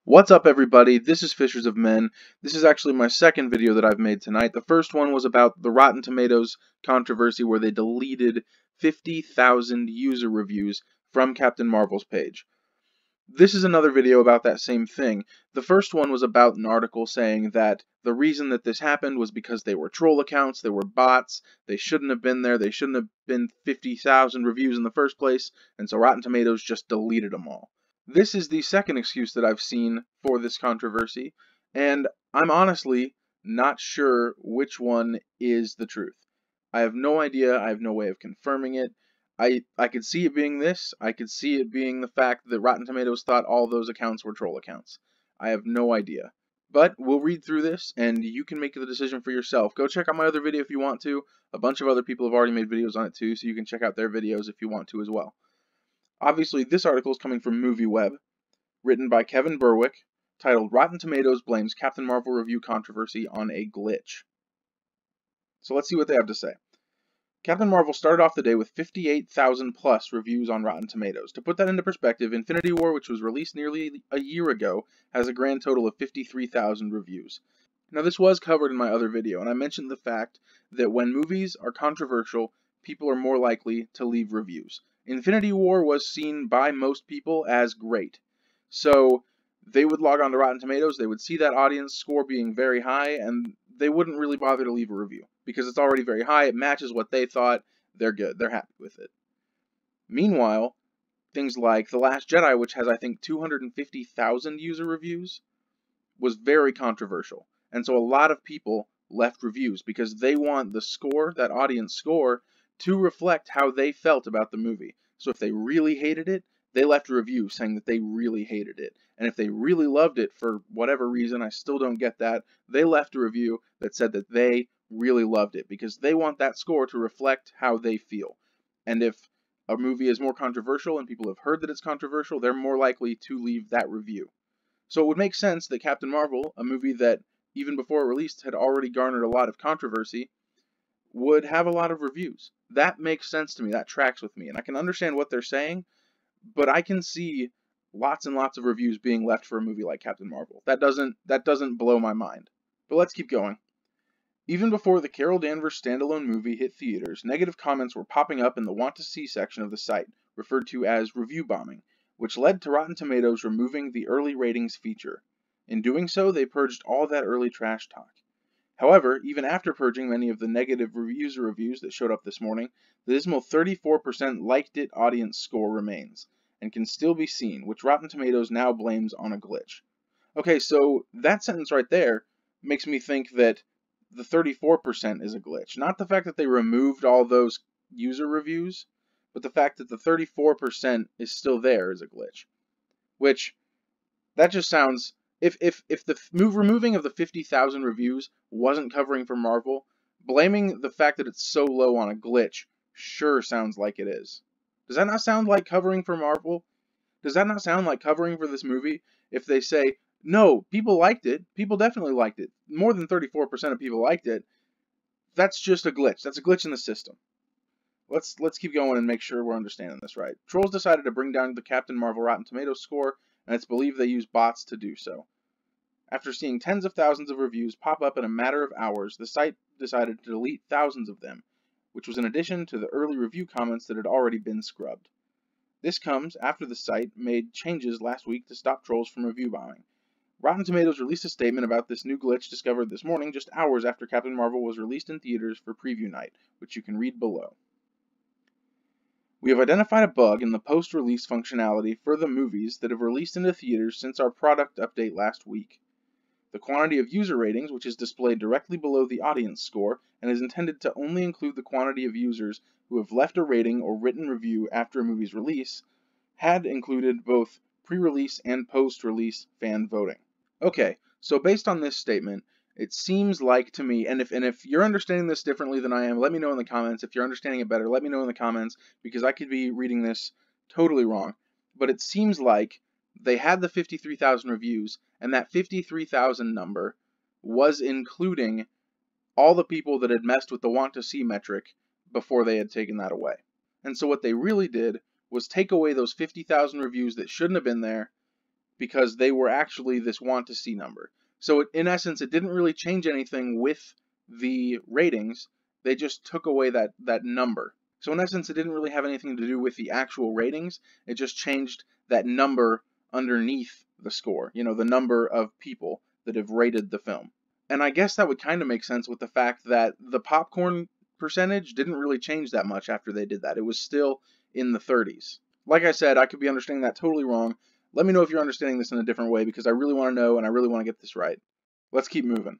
What's up, everybody? This is Fishers of Men. This is actually my second video that I've made tonight. The first one was about the Rotten Tomatoes controversy where they deleted 50,000 user reviews from Captain Marvel's page. This is another video about that same thing. The first one was about an article saying that the reason that this happened was because they were troll accounts, they were bots, they shouldn't have been there, they shouldn't have been 50,000 reviews in the first place, and so Rotten Tomatoes just deleted them all. This is the second excuse that I've seen for this controversy, and I'm honestly not sure which one is the truth. I have no idea, I have no way of confirming it. I could see it being this, I could see it being the fact that Rotten Tomatoes thought all those accounts were troll accounts. I have no idea. But we'll read through this, and you can make the decision for yourself. Go check out my other video if you want to. A bunch of other people have already made videos on it too, so you can check out their videos if you want to as well. Obviously, this article is coming from MovieWeb, written by Kevin Berwick, titled Rotten Tomatoes Blames Captain Marvel Review Controversy on a Glitch. So let's see what they have to say. Captain Marvel started off the day with 58,000 plus reviews on Rotten Tomatoes. To put that into perspective, Infinity War, which was released nearly a year ago, has a grand total of 53,000 reviews. Now, this was covered in my other video, and I mentioned the fact that when movies are controversial, people are more likely to leave reviews. Infinity War was seen by most people as great. So they would log on to Rotten Tomatoes, they would see that audience score being very high, and they wouldn't really bother to leave a review because it's already very high, it matches what they thought, they're good, they're happy with it. Meanwhile, things like The Last Jedi, which has I think 250,000 user reviews, was very controversial. And so a lot of people left reviews because they want the score, that audience score, to reflect how they felt about the movie. So if they really hated it, they left a review saying that they really hated it. And if they really loved it for whatever reason, I still don't get that, they left a review that said that they really loved it because they want that score to reflect how they feel. And if a movie is more controversial and people have heard that it's controversial, they're more likely to leave that review. So it would make sense that Captain Marvel, a movie that even before it released had already garnered a lot of controversy, would have a lot of reviews. That makes sense to me, that tracks with me, and I can understand what they're saying, but I can see lots and lots of reviews being left for a movie like Captain Marvel. That doesn't blow my mind. But let's keep going. Even before the Carol Danvers standalone movie hit theaters, negative comments were popping up in the want to see section of the site, referred to as review bombing, which led to Rotten Tomatoes removing the early ratings feature. In doing so, they purged all that early trash talk. However, even after purging many of the negative user reviews that showed up this morning, the dismal 34% liked it audience score remains, and can still be seen, which Rotten Tomatoes now blames on a glitch. Okay, so that sentence right there makes me think that the 34% is a glitch. Not the fact that they removed all those user reviews, but the fact that the 34% is still there is a glitch. Which, that just sounds... If the removing of the 50,000 reviews wasn't covering for Marvel, blaming the fact that it's so low on a glitch sure sounds like it is. Does that not sound like covering for Marvel? Does that not sound like covering for this movie if they say, no, people liked it, people definitely liked it, more than 34% of people liked it, that's just a glitch, that's a glitch in the system. Let's keep going and make sure we're understanding this right. Trolls decided to bring down the Captain Marvel Rotten Tomatoes score, and it's believed they use bots to do so. After seeing tens of thousands of reviews pop up in a matter of hours, the site decided to delete thousands of them, which was in addition to the early review comments that had already been scrubbed. This comes after the site made changes last week to stop trolls from review bombing. Rotten Tomatoes released a statement about this new glitch discovered this morning just hours after Captain Marvel was released in theaters for preview night, which you can read below. We have identified a bug in the post-release functionality for the movies that have released into theaters since our product update last week. The quantity of user ratings, which is displayed directly below the audience score and is intended to only include the quantity of users who have left a rating or written review after a movie's release, had included both pre-release and post-release fan voting. Okay, so based on this statement, it seems like to me, and if you're understanding this differently than I am, let me know in the comments. If you're understanding it better, let me know in the comments, because I could be reading this totally wrong. But it seems like they had the 53,000 reviews, and that 53,000 number was including all the people that had messed with the want to see metric before they had taken that away. And so what they really did was take away those 50,000 reviews that shouldn't have been there, because they were actually this want to see number. So in essence, it didn't really change anything with the ratings. They just took away that number. So in essence, it didn't really have anything to do with the actual ratings. It just changed that number underneath the score, the number of people that have rated the film. And I guess that would kind of make sense with the fact that the popcorn percentage didn't really change that much after they did that. It was still in the 30s. Like I said, I could be understanding that totally wrong. Let me know if you're understanding this in a different way, because I really want to know and I really want to get this right. Let's keep moving.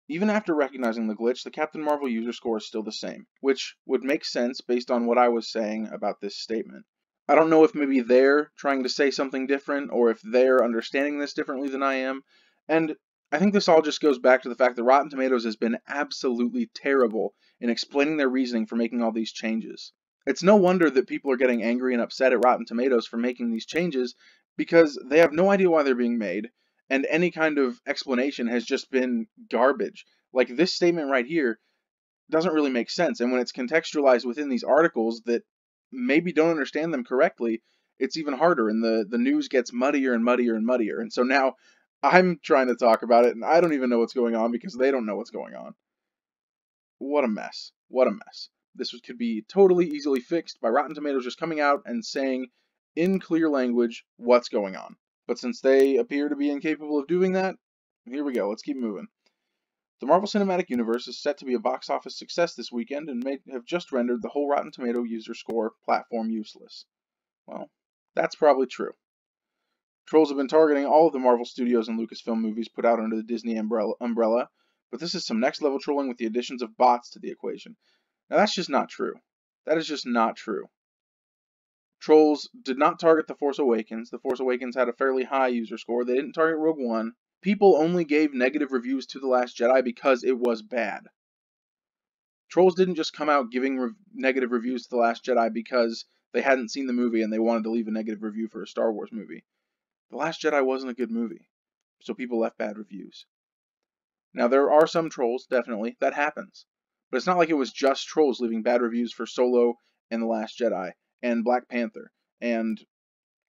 Even after recognizing the glitch, the Captain Marvel user score is still the same, which would make sense based on what I was saying about this statement. I don't know if maybe they're trying to say something different, or if they're understanding this differently than I am, and I think this all just goes back to the fact that Rotten Tomatoes has been absolutely terrible in explaining their reasoning for making all these changes. It's no wonder that people are getting angry and upset at Rotten Tomatoes for making these changes, because they have no idea why they're being made, and any kind of explanation has just been garbage. Like, this statement right here doesn't really make sense, and when it's contextualized within these articles that maybe don't understand them correctly, it's even harder, and the news gets muddier and muddier and muddier. And so now I'm trying to talk about it, and I don't even know what's going on because they don't know what's going on. What a mess. What a mess. Could be totally easily fixed by Rotten Tomatoes just coming out and saying in clear language what's going on. But since they appear to be incapable of doing that, here we go. Let's keep moving. The Marvel Cinematic Universe is set to be a box office success this weekend and may have just rendered the whole Rotten Tomato user score platform useless. Well, that's probably true. Trolls have been targeting all of the Marvel Studios and Lucasfilm movies put out under the Disney umbrella, but this is some next level trolling with the additions of bots to the equation. Now that's just not true. That is just not true. Trolls did not target The Force Awakens. The Force Awakens had a fairly high user score. They didn't target Rogue One. People only gave negative reviews to The Last Jedi because it was bad. Trolls didn't just come out giving negative reviews to The Last Jedi because they hadn't seen the movie and they wanted to leave a negative review for a Star Wars movie. The Last Jedi wasn't a good movie, so people left bad reviews. Now, there are some trolls, definitely, that happens. But it's not like it was just trolls leaving bad reviews for Solo and The Last Jedi and Black Panther. And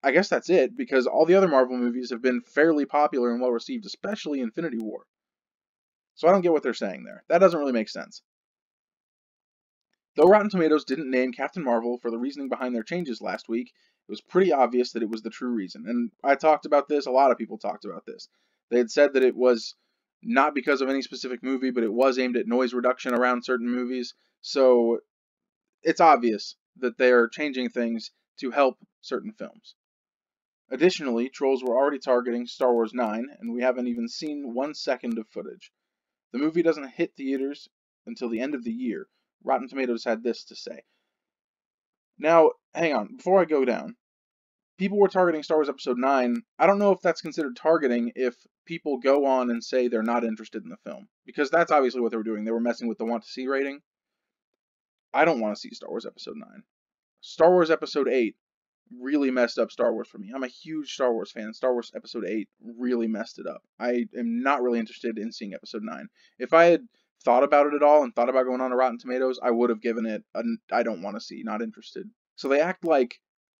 I guess that's it, because all the other Marvel movies have been fairly popular and well received, especially Infinity War. So I don't get what they're saying there. That doesn't really make sense. Though Rotten Tomatoes didn't name Captain Marvel for the reasoning behind their changes last week, it was pretty obvious that it was the true reason. And I talked about this, a lot of people talked about this. They had said that it was not because of any specific movie, but it was aimed at noise reduction around certain movies. So it's obvious that they're changing things to help certain films. Additionally, trolls were already targeting Star Wars 9, and we haven't even seen 1 second of footage. The movie doesn't hit theaters until the end of the year. Rotten Tomatoes had this to say. Now, hang on, before I go down. People were targeting Star Wars Episode 9. I don't know if that's considered targeting if people go on and say they're not interested in the film. Because that's obviously what they were doing. They were messing with the want to see rating. I don't want to see Star Wars Episode 9. Star Wars Episode 8 really messed up Star Wars for me. I'm a huge Star Wars fan. Star Wars Episode 8 really messed it up. I am not really interested in seeing Episode 9. If I had thought about it at all and thought about going on to Rotten Tomatoes, I would have given it a I don't want to see, not interested. So they act like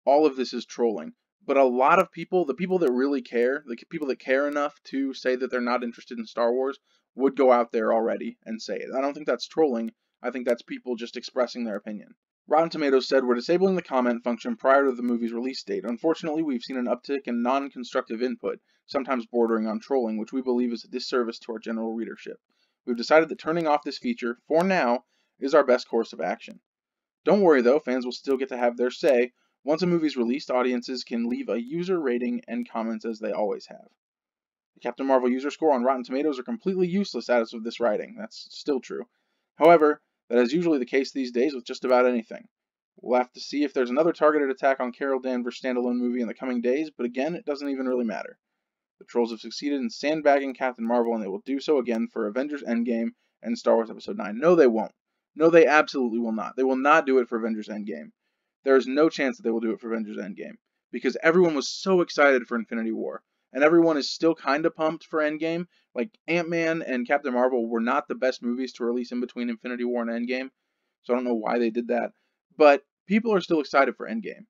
all of this is trolling. But a lot of people, the people that really care, the people that care enough to say that they're not interested in Star Wars, would go out there already and say it. I don't think that's trolling. I think that's people just expressing their opinion. Rotten Tomatoes said, "We're disabling the comment function prior to the movie's release date. Unfortunately, we've seen an uptick in non-constructive input, sometimes bordering on trolling, which we believe is a disservice to our general readership. We've decided that turning off this feature, for now, is our best course of action. Don't worry though, fans will still get to have their say. Once a movie's released, audiences can leave a user rating and comments as they always have." The Captain Marvel user score on Rotten Tomatoes are completely useless as of this writing. That's still true. However, that is usually the case these days with just about anything. We'll have to see if there's another targeted attack on Carol Danvers' standalone movie in the coming days, but again, it doesn't even really matter. The trolls have succeeded in sandbagging Captain Marvel, and they will do so again for Avengers Endgame and Star Wars Episode 9. No, they won't. No, they absolutely will not. They will not do it for Avengers Endgame. There is no chance that they will do it for Avengers Endgame, because everyone was so excited for Infinity War, and everyone is still kind of pumped for Endgame. Like, Ant-Man and Captain Marvel were not the best movies to release in between Infinity War and Endgame, so I don't know why they did that, but people are still excited for Endgame.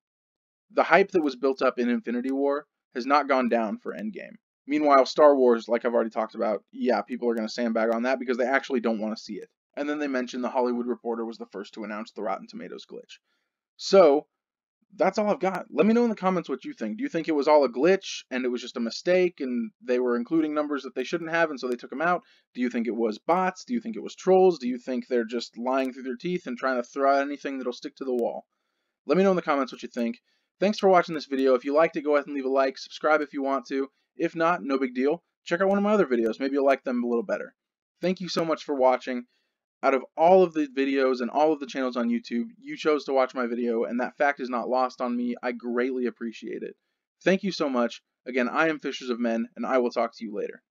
The hype that was built up in Infinity War has not gone down for Endgame. Meanwhile, Star Wars, like I've already talked about, yeah, people are going to sandbag on that because they actually don't want to see it. And then they mentioned the Hollywood Reporter was the first to announce the Rotten Tomatoes glitch. So, that's all I've got. Let me know in the comments what you think. Do you think it was all a glitch and it was just a mistake and they were including numbers that they shouldn't have and so they took them out? Do you think it was bots? Do you think it was trolls? Do you think they're just lying through their teeth and trying to throw out anything that'll stick to the wall? Let me know in the comments what you think. Thanks for watching this video. If you liked it, go ahead and leave a like. Subscribe if you want to. If not, no big deal. Check out one of my other videos. Maybe you'll like them a little better. Thank you so much for watching. Out of all of the videos and all of the channels on YouTube, you chose to watch my video, and that fact is not lost on me. I greatly appreciate it. Thank you so much. Again, I am Fishers of Men, and I will talk to you later.